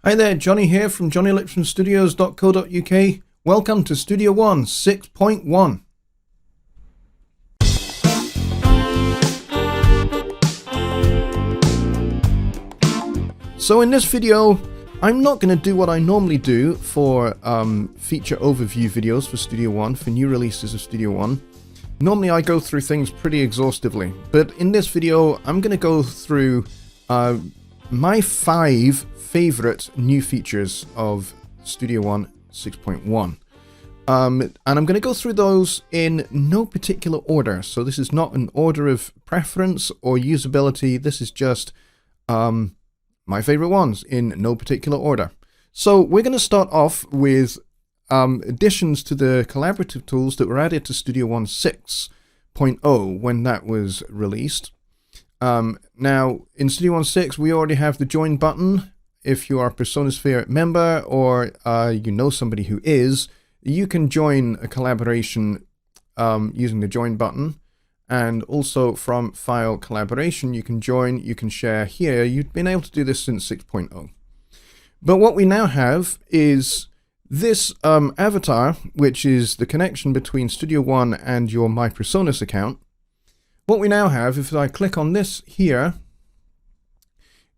Hi there, Jonny here from JonnyLipshamStudios.co.uk. Welcome to Studio One 6.1. So in this video, I'm not going to do what I normally do for feature overview videos for Studio One, for new releases of Studio One. Normally I go through things pretty exhaustively, but in this video I'm going to go through my 5 favorite new features of Studio One 6.1. And I'm going to go through those in no particular order. So this is not an order of preference or usability. This is just my favorite ones in no particular order. So we're going to start off with additions to the collaborative tools that were added to Studio One 6.0 when that was released. Now in Studio One 6 we already have the join button. If you are a Personasphere member or you know somebody who is, you can join a collaboration using the join button. And also from file collaboration, you can join, you can share here. You've been able to do this since 6.0. But what we now have is this avatar, which is the connection between Studio One and your My Personas account. What we now have, if I click on this here,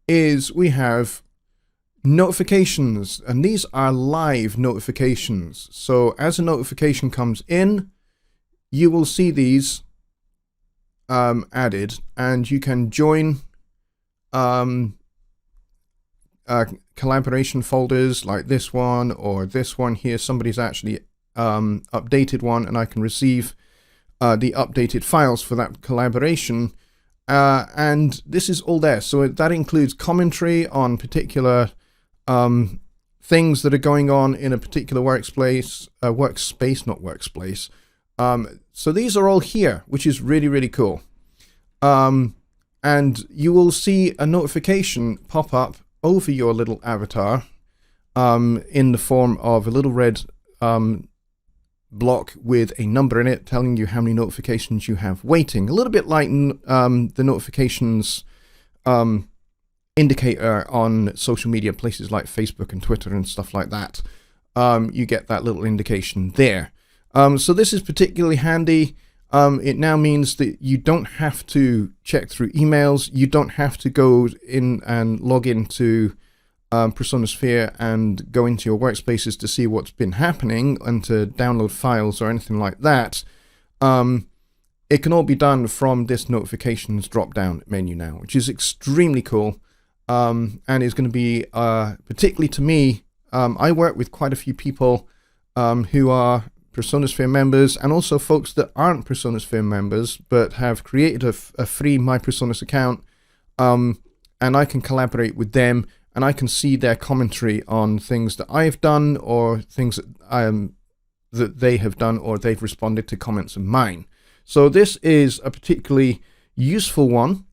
is we have notifications, and these are live notifications. So as a notification comes in, you will see these added, and you can join collaboration folders like this one or this one here. Somebody's actually updated one, and I can receive the updated files for that collaboration, and this is all there. So that includes commentary on particular things that are going on in a particular workspace, so these are all here, which is really, really cool. And you will see a notification pop up over your little avatar in the form of a little red block with a number in it telling you how many notifications you have waiting. A little bit like the notifications indicator on social media places like Facebook and Twitter and stuff like that. You get that little indication there. So this is particularly handy. It now means that you don't have to check through emails. You don't have to go in and log into Personasphere and go into your workspaces to see what's been happening and to download files or anything like that. It can all be done from this notifications drop-down menu now, which is extremely cool. And is going to be, particularly to me, I work with quite a few people who are Personasphere members, and also folks that aren't Personasphere members but have created a free My Personas account, and I can collaborate with them, and I can see their commentary on things that I've done or things that they have done, or they've responded to comments of mine. So this is a particularly useful one.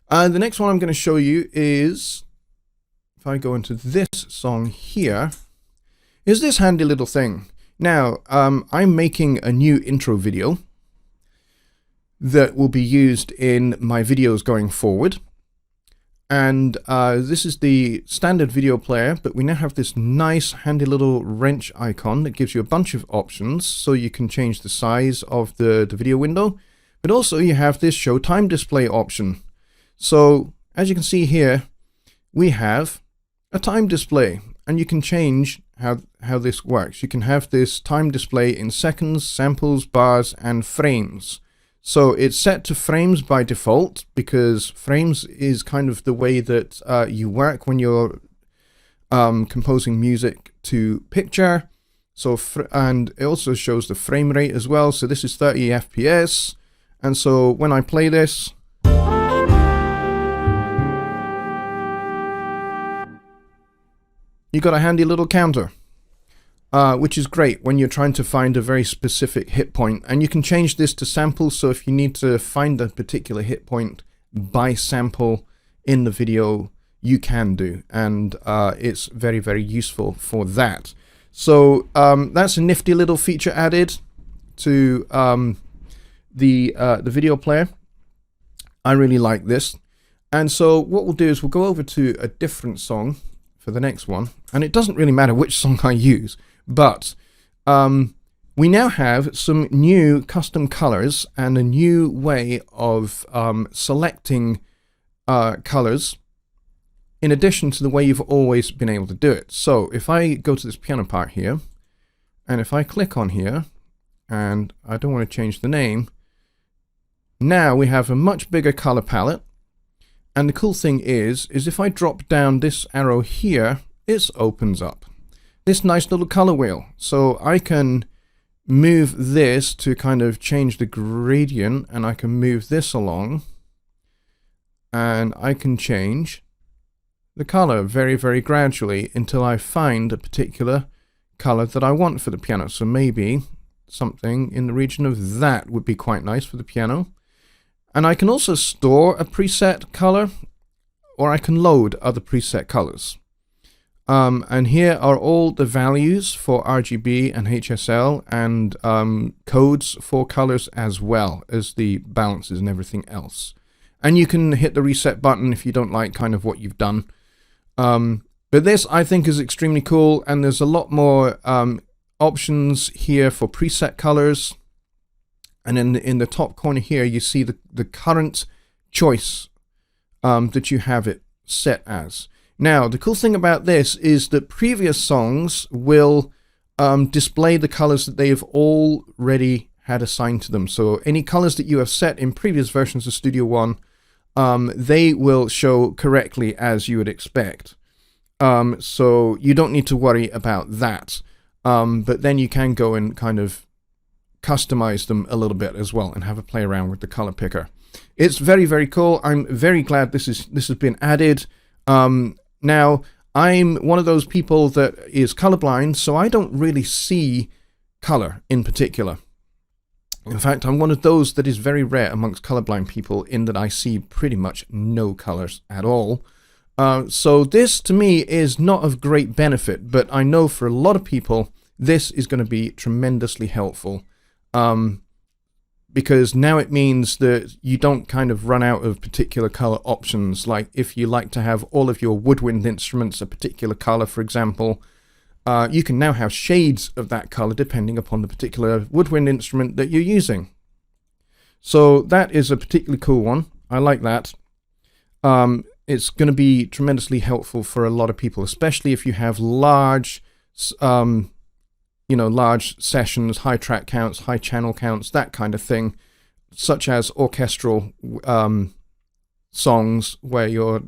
The next one I'm going to show you is, if I go into this song here, is this handy little thing. Now, I'm making a new intro video that will be used in my videos going forward. And this is the standard video player, but we now have this nice handy little wrench icon that gives you a bunch of options. So you can change the size of the video window, but also you have this show time display option. So as you can see here, we have a time display, and you can change how this works. You can have this time display in seconds, samples, bars, and frames. So it's set to frames by default, because frames is kind of the way that you work when you're composing music to picture. So and it also shows the frame rate as well. So this is 30 FPS, and so when I play this, you got a handy little counter, which is great when you're trying to find a very specific hit point. And you can change this to samples, so if you need to find a particular hit point by sample in the video, you can do, and it's very, very useful for that. So that's a nifty little feature added to the video player. I really like this. And so what we'll do is we'll go over to a different song. for the next one, and it doesn't really matter which song I use, but we now have some new custom colors and a new way of selecting colors in addition to the way you've always been able to do it. So if I go to this piano part here, and if I click on here, and I don't want to change the name, now we have a much bigger color palette. And the cool thing is if I drop down this arrow here, it opens up this nice little color wheel. So I can move this to kind of change the gradient, and I can move this along, and I can change the color very, very gradually until I find a particular color that I want for the piano. So maybe something in the region of that would be quite nice for the piano. And I can also store a preset color, or I can load other preset colors. And here are all the values for RGB and HSL, and codes for colors, as well as the balances and everything else. And you can hit the reset button if you don't like kind of what you've done. But this, I think, is extremely cool, and there's a lot more options here for preset colors. And in the top corner here, you see the current choice that you have it set as. Now, the cool thing about this is that previous songs will display the colors that they have already had assigned to them. So any colors that you have set in previous versions of Studio One, they will show correctly as you would expect. So you don't need to worry about that. But then you can go and kind of customize them a little bit as well and have a play around with the color picker. It's very, very cool. I'm very glad this has been added. Now, I'm one of those people that is colorblind, so I don't really see color in particular. In fact, I'm one of those that is very rare amongst colorblind people, in that I see pretty much no colors at all. So this, to me, is not of great benefit, but I know for a lot of people, this is going to be tremendously helpful. Because now it means that you don't kind of run out of particular color options. Like if you like to have all of your woodwind instruments a particular color, for example, you can now have shades of that color depending upon the particular woodwind instrument that you're using. So that is a particularly cool one. I like that. It's going to be tremendously helpful for a lot of people, especially if you have large large sessions, high track counts, high channel counts, that kind of thing, such as orchestral songs where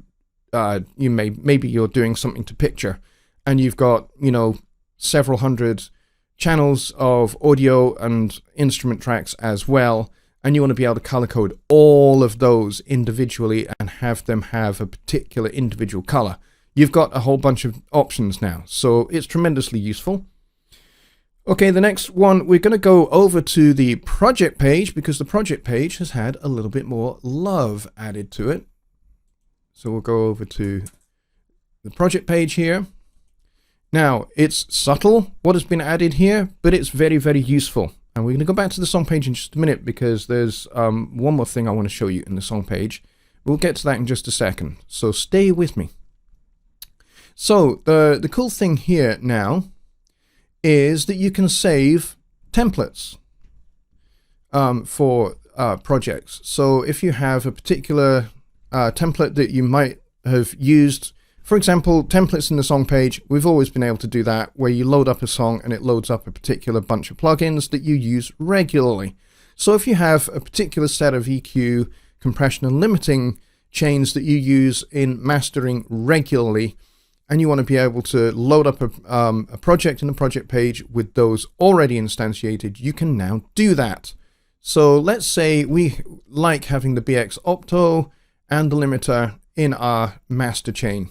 maybe you're doing something to picture, and you've got several hundred channels of audio and instrument tracks as well, and you want to be able to color code all of those individually and have them have a particular individual color. You've got a whole bunch of options now, so it's tremendously useful. Okay, the next one, we're going to go over to the project page, because the project page has had a little bit more love added to it. So we'll go over to the project page here. Now, it's subtle what has been added here, but it's very, very useful. And we're going to go back to the song page in just a minute, because there's one more thing I want to show you in the song page. We'll get to that in just a second, so stay with me. So the cool thing here now is that you can save templates for projects. So if you have a particular template that you might have used, for example, templates in the song page, we've always been able to do that, where you load up a song and it loads up a particular bunch of plugins that you use regularly. So if you have a particular set of EQ, compression and limiting chains that you use in mastering regularly, and you want to be able to load up a project in the project page with those already instantiated, you can now do that. So let's say we like having the BX Opto and the limiter in our master chain.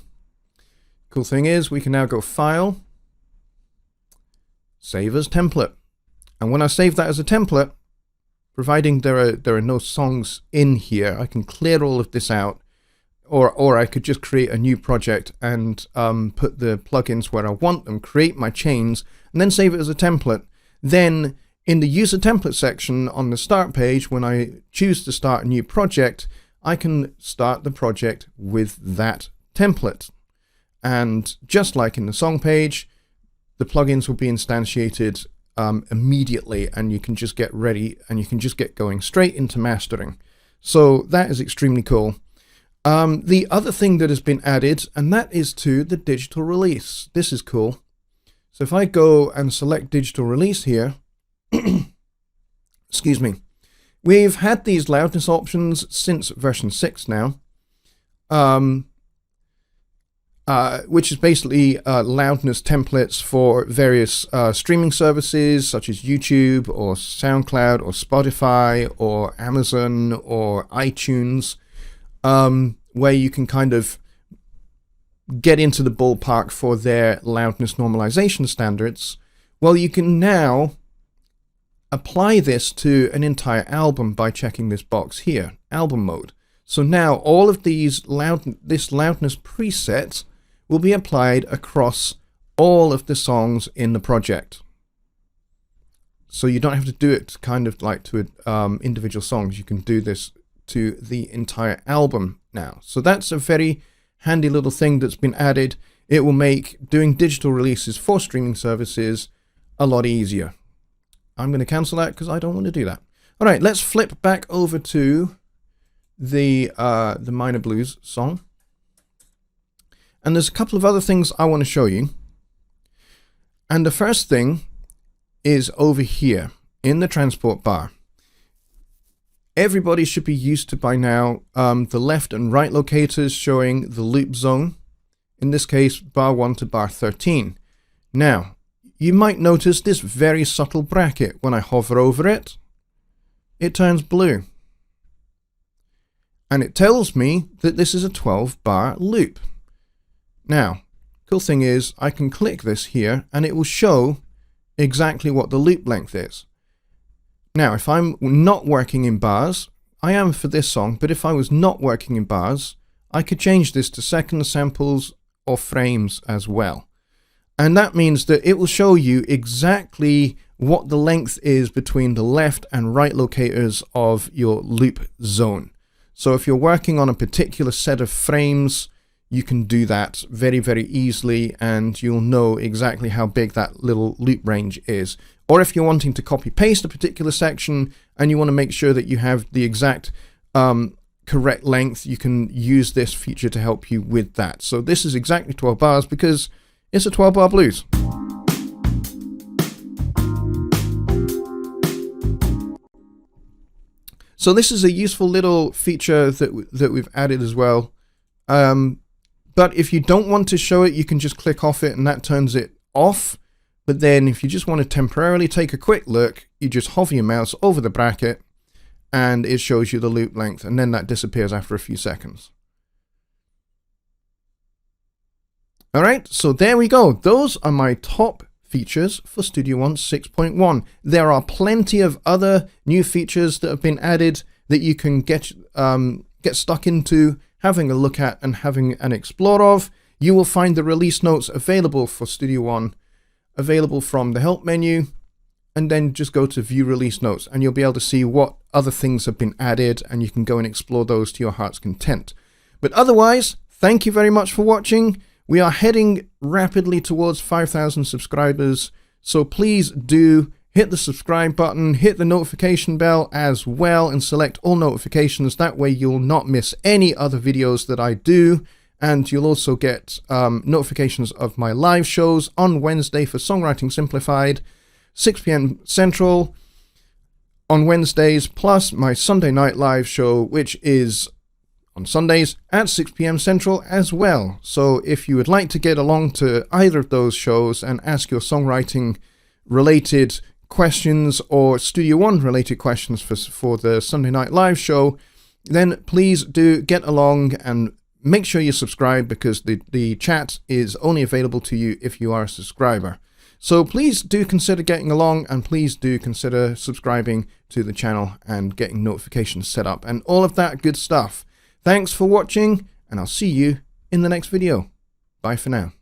Cool thing is we can now go File, Save as Template. And when I save that as a template, providing there are no songs in here, I can clear all of this out. Or I could just create a new project and put the plugins where I want them, create my chains, and then save it as a template. Then in the user template section on the start page, when I choose to start a new project, I can start the project with that template. And just like in the song page, the plugins will be instantiated immediately, and you can just get ready and you can just get going straight into mastering. So that is extremely cool. The other thing that has been added, and that is to the digital release. This is cool. So if I go and select digital release here, excuse me, we've had these loudness options since version 6 now, which is basically loudness templates for various streaming services such as YouTube or SoundCloud or Spotify or Amazon or iTunes, where you can kind of get into the ballpark for their loudness normalization standards. Well, you can now apply this to an entire album by checking this box here, album mode. So now all of these this loudness preset will be applied across all of the songs in the project. So you don't have to do it kind of like to individual songs. You can do this to the entire album now. So that's a very handy little thing that's been added. It will make doing digital releases for streaming services a lot easier. I'm going to cancel that because I don't want to do that. All right, let's flip back over to the Minor Blues song. And there's a couple of other things I want to show you. And the first thing is over here in the transport bar. Everybody should be used to by now the left and right locators showing the loop zone. In this case, bar 1 to bar 13. Now, you might notice this very subtle bracket. When I hover over it, it turns blue. And it tells me that this is a 12-bar loop. Now, cool thing is I can click this here and it will show exactly what the loop length is. Now, if I'm not working in bars, I am for this song, but if I was not working in bars, I could change this to seconds, samples, or frames as well. And that means that it will show you exactly what the length is between the left and right locators of your loop zone. So if you're working on a particular set of frames, you can do that very, very easily, and you'll know exactly how big that little loop range is. Or if you're wanting to copy paste a particular section and you want to make sure that you have the exact correct length, you can use this feature to help you with that. So this is exactly 12 bars because it's a 12-bar blues. So this is a useful little feature that we've added as well. But if you don't want to show it, you can just click off it and that turns it off. But then if you just want to temporarily take a quick look, you just hover your mouse over the bracket and it shows you the loop length, and then that disappears after a few seconds. All right, so there we go. Those are my top features for Studio One 6.1. There are plenty of other new features that have been added that you can get stuck into, having a look at and having an explore of. You will find the release notes available for Studio One, available from the help menu, and then just go to view release notes and you'll be able to see what other things have been added and you can go and explore those to your heart's content. But otherwise, thank you very much for watching. We are heading rapidly towards 5,000 subscribers, so please do hit the subscribe button, hit the notification bell as well, and select all notifications. That way you'll not miss any other videos that I do, and you'll also get notifications of my live shows on Wednesday for Songwriting Simplified, 6 p.m. Central on Wednesdays, plus my Sunday night live show, which is on Sundays at 6 p.m. Central as well. So if you would like to get along to either of those shows and ask your songwriting related questions or Studio One related questions for the Sunday night live show, then please do get along and make sure you subscribe, because the chat is only available to you if you are a subscriber. So please do consider getting along, and please do consider subscribing to the channel and getting notifications set up and all of that good stuff. Thanks for watching, and I'll see you in the next video. Bye for now.